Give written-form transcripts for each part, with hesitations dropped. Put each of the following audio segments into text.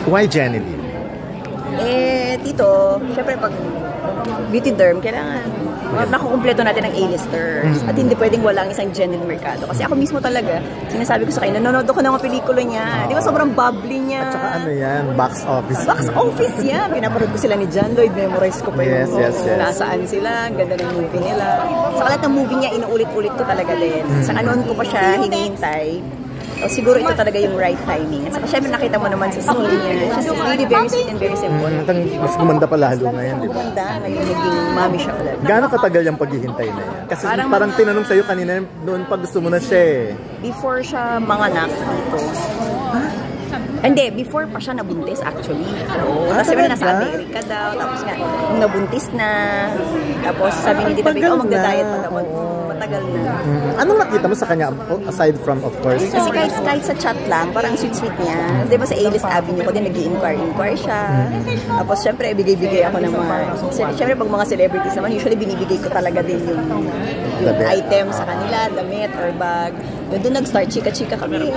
Why Jenny Lee? Tito, syempre pag beauty derm, kailangan nakukumpleto natin ng A-listers. At hindi pwedeng walang isang Jenny Lee Mercado. Kasi ako mismo talaga, sinasabi ko sa kanya, nanonood ako ng mga pelikula niya. Di ba sobrang bubbly niya? At saka ano yan, box office. Box office yan. Pinapanood ko sila ni John Lloyd, memorize ko pa yung nasaan sila, ang ganda ng movie nila. Sa lahat ng movie niya, inuulit-ulit ko talaga din. Sa noon ko pa siya hinihintay. So, siguro ito talaga yung right timing. At saka syempre nakita mo naman sa scene niya. She's really very sweet and very simple. Mas gumanda pa lalo ngayon, di ba? Gumanda, ngayon naging mami siya ulit. Gaano katagal yung paghihintay na yan? Kasi parang tinanong sa'yo kanina, noon pa gusto mo na siya eh. Before siya manganak dito. Hindi, before pa siya nabuntis actually. Kasi nasa Amerika daw. Tapos nga, nung nabuntis na, tapos sabi ni Tita Vic, magda-diet pa daw. Matagal na. Anong nakita mo sa kanya, aside from, of course? Kasi kahit sa chat lang, parang sweet-sweet niya. Di ba sa A-list Avenue ko din, nag-i-inquire siya. Tapos syempre, bigay-bigay ako ng mga, syempre pag mga celebrities naman, usually binibigay ko talaga din yung item sa kanila, damit or bag. Doon nag-start, chika-chika kami.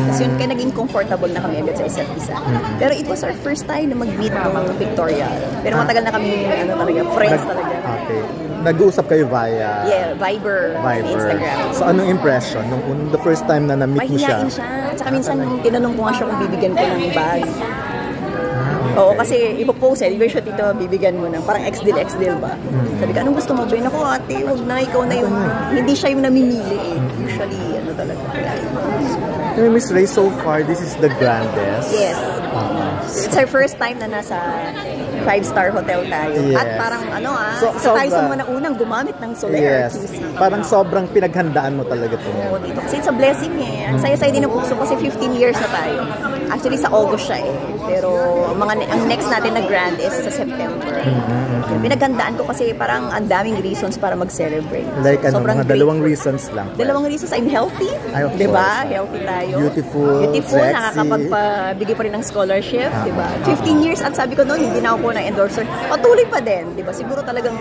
Kasi yun, kaya naging comfortable na kami agad sa isa't isa. Pero it was our first time na mag-meet ng Victoria. Pero matagal na kami, talaga, friends talaga. Okay. Nag-uusap kayo via? Yeah, Viber. Instagram. So, anong impression? Nung the first time na na-meet mo siya? Mahihain siya. Tsaka minsan, tinanong ko nga siya kung bibigyan ko ng bag. Oo, kasi ipopost version dito, bibigyan mo ng parang X-deal ba? Sabi ka, anong gusto mo? Bayan ako, ate, huwag na, ikaw na yung, hindi siya yung namimili eh. Usually, talaga. Miss Ray, so far, this is the grandest. Yes. It's our first time na nasa 5-star hotel tayo. Yes. At parang isa tayo sa mga naunang gumamit ng Solaire QC. Parang sobrang pinaghandaan mo talaga ito. Oo, dito. Kasi it's a blessing eh. Ang saya-saya din ng puso kasi 15 years na tayo. Actually, sa August siya eh. Pero ang next natin na grand is sa September. Pinaghandaan ko kasi parang ang daming reasons para mag-celebrate. Like mga dalawang reasons lang. Dalawang reasons. I'm healthy. Diba? Healthy tayo. Beautiful, sexy. Nakakapagpabigay pa rin ng scholarship. Diba? 15 years at sabi ko noon, hindi na ako na endorser. Patuloy pa din. Diba? Siguro talagang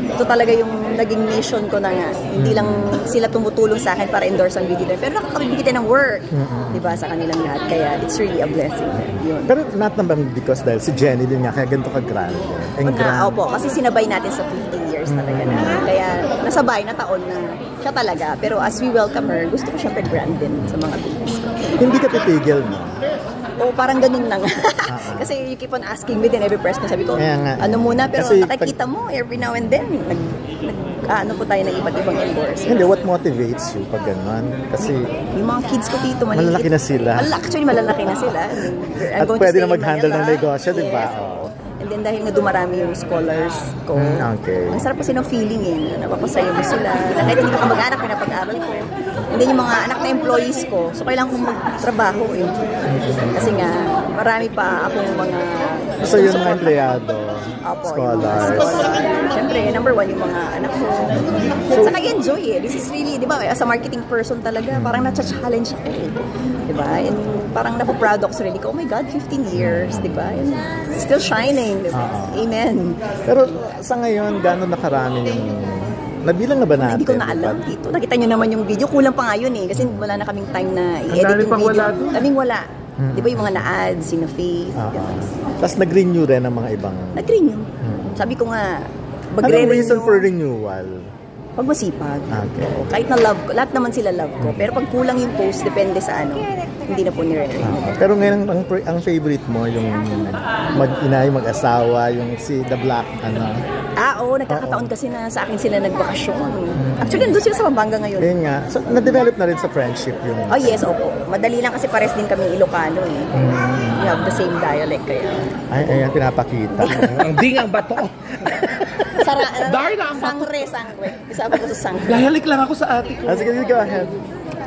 ito talaga yung naging mission ko na nga. Hindi lang sila tumutulong sa akin para endorse ang video. Pero nakakabigay din ng work. Diba? Sa kanilang lahat. Kaya it's really a blessing. Yun. Pero not naman because dahil si Jenny din nga, kaya ganito ka-grand. Opo, kasi sinabay natin sa 15 years talaga na. Kaya nasabay na taon na siya talaga. Pero as we welcome her, gusto ko siyempre grand din sa mga babies ko. Hindi ka titigil, no? O parang ganun lang. Kasi you keep on asking me din every press ko. Sabi ko, ano muna, pero kasi nakikita mo every now and then, ano po tayo ng iba't ibang endorsers. Hindi, what motivates you pag gano'n? Kasi yung mga kids ko dito, malalaki na sila. Actually, malalaki na sila. At pwede na mag-handle ng negosyo, di ba? And then dahil nga dumarami yung scholars ko, ang sarap kasi ng feeling eh. Napapasaya mo sila. Kahit hindi ka mag-anak, pinapag-aral ko. And then yung mga anak na employees ko, so kailangan kong magtrabaho eh. Kasi nga, marami pa akong mga so yung mga empleyado, scholars. Siyempre, number one yung mga anak ko. So, saka enjoy eh. This is really, di ba, as a marketing person talaga, parang na-challenge ako eh. Di ba? And parang napaproud ako sa sarili ko, oh my God, 15 years, di ba? And still shining, di ba? Amen. Pero sa ngayon, gano'n nakarami yung nabilang na ba natin? Hindi ko na alam dito. Nakita nyo naman yung video. Kulang pa nga yun eh. Kasi wala na kaming time na i-edit yung video. Kaming wala. Di ba yung mga na-ads, yung na-faith. Tapos nag-renew rin ang mga ibang... Nag-renew. Sabi ko nga, anong reason for renewal? Pag masipag. Oo, kahit na love ko, lahat naman sila love ko. Pero pag kulang yung post, depende sa ano. Hindi na po nire-renew. Pero ngayon, ang favorite mo, yung mag-ina, yung mag-asawa, yung si The Black, oo, nagkakataon kasi na sa akin sila nagbakasyon. Actually, nandun sila sa Pampanga ngayon. Yun nga. So, na-develop na rin sa friendship yung... Oh, yes, opo. Madali lang kasi pares din kami Ilocano eh. We have the same dialect kaya. Ay, pinapakita. Ang dingang bato. Sangre. Isama ko sa sangre. Lahalik lang ako sa ate ko. Sige, go ahead.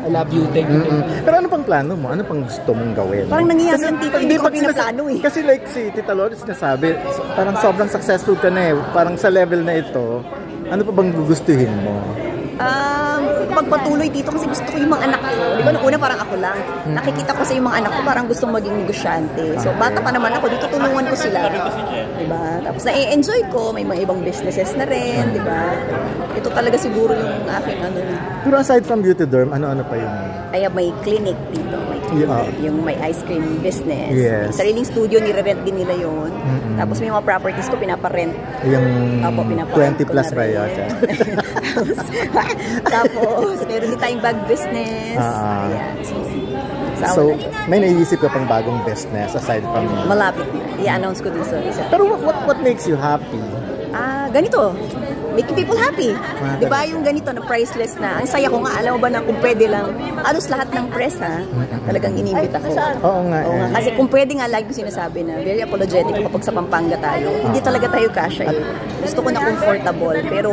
I love you, thank you. Pero ano pang plano mo? Ano pang gusto mong gawin? Parang nangyayari ng tito, hindi ko pinaplano eh. Kasi like si Tita Lourdes nasabi, parang sobrang successful ka na eh. Parang sa level na ito, ano pa bang gugustuhin mo? Pag nagpatuloy dito kasi gusto ko yung mga anak ko. Di ba, nung una parang ako lang. Nakikita ko sa yung mga anak ko parang gustong maging negosyante. So, bata pa naman ako, dito tulungan ko sila. Di ba? Tapos na-enjoy ko, may mga ibang businesses na rin, di ba? Ito talaga siguro yung aking ano. Pero aside from Beauty Derm, ano-ano pa yung... Kaya may clinic dito. Yung may ice cream business. Yes. Yung sariling studio, nire-rent din nila yun. Tapos may mga properties ko, pinapa-rent. Yung Opo, pinaparent 20 ko plus na ba rin. yun? Tapos, meron din tayong bag business. Ayan. So, may naisip ka pang bagong business aside from... Malapit na. I-announce ko din sa isa. Pero what makes you happy? Ganito. Making people happy. Di ba yung ganito na priceless na, ang saya ko nga, alam mo ba na kung pwede lang, alos lahat ng press ha, talagang inimbita ko. Oo nga. Kasi kung pwede nga, like ko sinasabi na, very apologetic kapag sa Pampanga tayo, hindi talaga tayo kasya eh. Gusto ko na comfortable, pero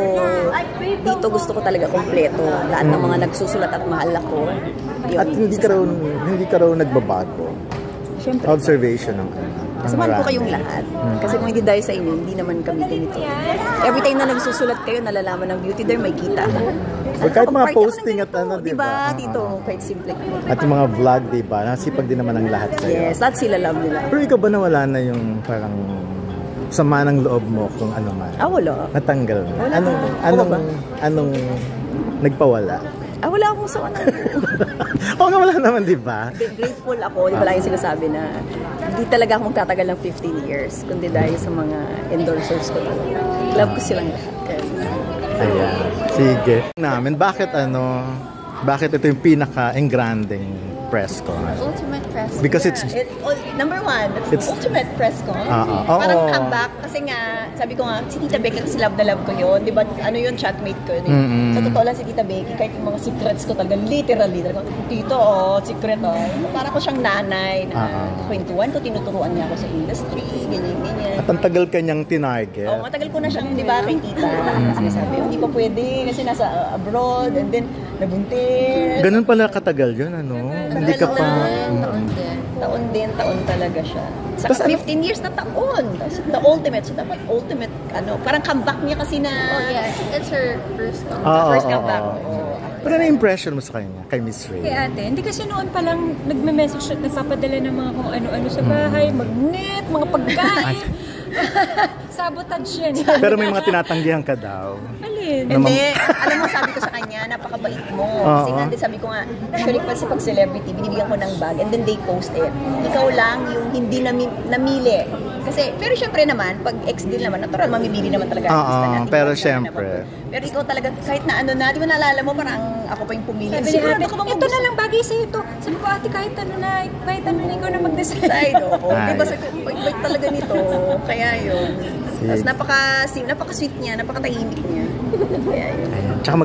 dito gusto ko talaga kompleto. Lahat ng mga nagsusulat at mahal ako. At hindi ka raw nagbabago. Siyempre. Observation ng Kasi mahal ko kayong lahat. Kasi kung hindi dahil sa inyo, hindi naman kami ganito. Every time na nagsusulat kayo, nalalaman ng Beauty Derm, may kita. Kahit mga posting at ano, di ba? Dito, quite simple. At yung mga vlog, di ba? Nasipag din naman ang lahat sa'yo. Yes, lahat sila love nila. Pero ikaw ba nawala na yung parang sama ng loob mo kung ano man? Wala. Natanggal na. Wala. Anong nagpawala? Wala akong sawa na. Oo nga, wala naman, di ba? Grateful ako, di ba lang yung sinasabi na hindi talaga akong tatagal ng 15 years, kundi dahil sa mga endorsers ko talaga. Love ko silang lahat. Ayan. Sige. Bakit ito yung pinaka-engranding press con? Ultimate press. Because it's... Number one, it's ultimate press con. Parang comeback. Kasi nga, sabi ko nga, si Tita Becky kasi love na love ko yun. Di ba, ano yun, chatmate ko yun. Sa totoo lang si Tita Becky, kahit yung mga secrets ko talaga, literally, Tito, secret, Parang ko siyang nanay na kwentuhan ko, tinuturuan niya ako sa industry, ganyan. At ang tagal kanyang tinarget. Matagal ko na siyang, di ba, kay Tita. Kasi sabi, hindi pa pwede, kasi nasa abroad, and then, nabuntis. Ganun pala katagal yun, ano? Hindi ka pa... Taon talaga siya. Saka 15 years na taon. The ultimate. So, dapat ultimate, parang comeback niya kasi na... Oh, yeah. It's her first comeback. First comeback. Pero ano impression mo sa kanya, kay Miss Ray? Kay ate, hindi kasi noon pa lang nagme-message at nagpapadala ng mga kung ano-ano sa bahay, magnet, mga pagkain. Sabotage yan. Pero may mga tinatanggihan ka daw. Alin? Hindi. Alam mo, sabi ko sa kanya, napakabait mo. Kasi nga, sabi ko nga, actually kasi pag celebrity, binibigyan ko ng bag and then they post it. Ikaw lang yung hindi namili. Kasi, pero syempre naman, pag ex din naman, natural, mamibili naman talaga. Pero syempre. Pero ikaw talaga, kahit na ano na, di ba naalala mo, parang ako pa yung pumili. Sigurado ka bang ito na lang bagay sa'yo ito. Sabi ko, ate, kahit ano na ikaw na mag-decide. Di ba, bait talaga nito. Kaya yun. Tapos napaka-sweet niya, napaka-tahimik niya. Kaya yun. Tsaka